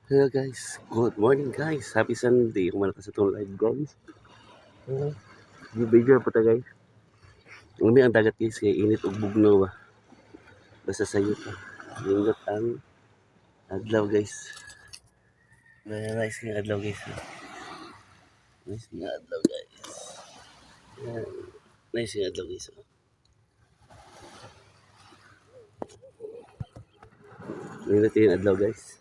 Hello guys, good morning guys. Happy Sunday. Kumana ka sa itong live guys. Yung video po ta guys. Umi ang dagat guys kaya init og bugnaw ba. Basta sayo pa. Ingot ang adlaw guys. Nice nga adlaw guys. Nice nga adlaw guys. Yan. Nice nga adlaw guys. Init yung adlaw guys.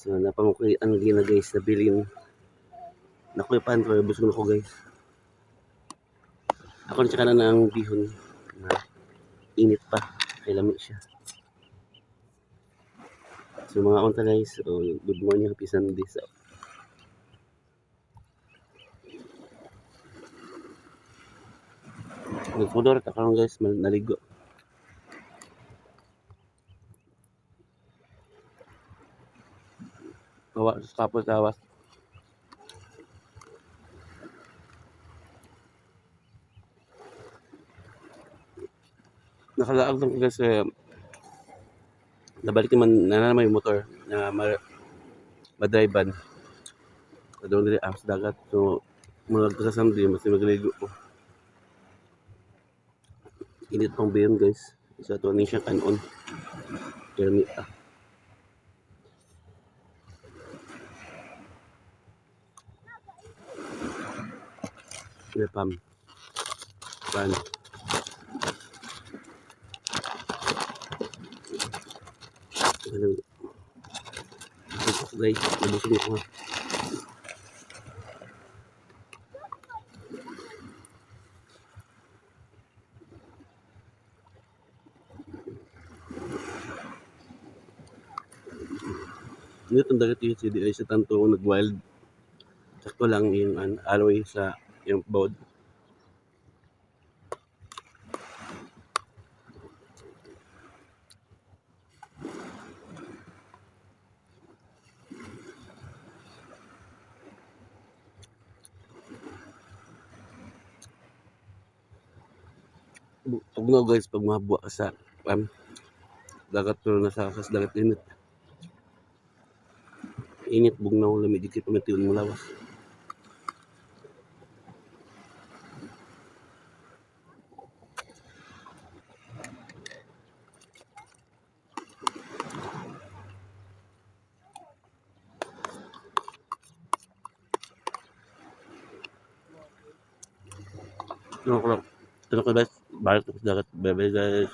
So napangukoy ang gina guys na bilin. Nakoy pan pero busog na ko guys. Ako na tsaka na ng bihon na init pa. Kay lamig siya. So mga unta guys, so, good morning, happy Sunday. So, nagpudor ta karon guys, naligo. Bawa sa kapos tawas. Nakalaag lang guys nabalik naman naman yung motor na madrivean. Doon din sa dagat. So mga sa Sunday mas magligo ko. Init pang bayon guys. Isa to ni siya kanon. Kermi ah. Pam. Pan. Hello. Guys, nabusog ako. Nito ang dagat yung CD ay sa tanto nag-wild. Sakto lang yung alloy sa yung board. Tugnaw guys pag mabuwa ka sa dagat pero nasa kas dagat init. Init bugnaw lamig dikit pamatiyon mo lawas. Tulog ko guys, balik sa dagat. Bye bye guys.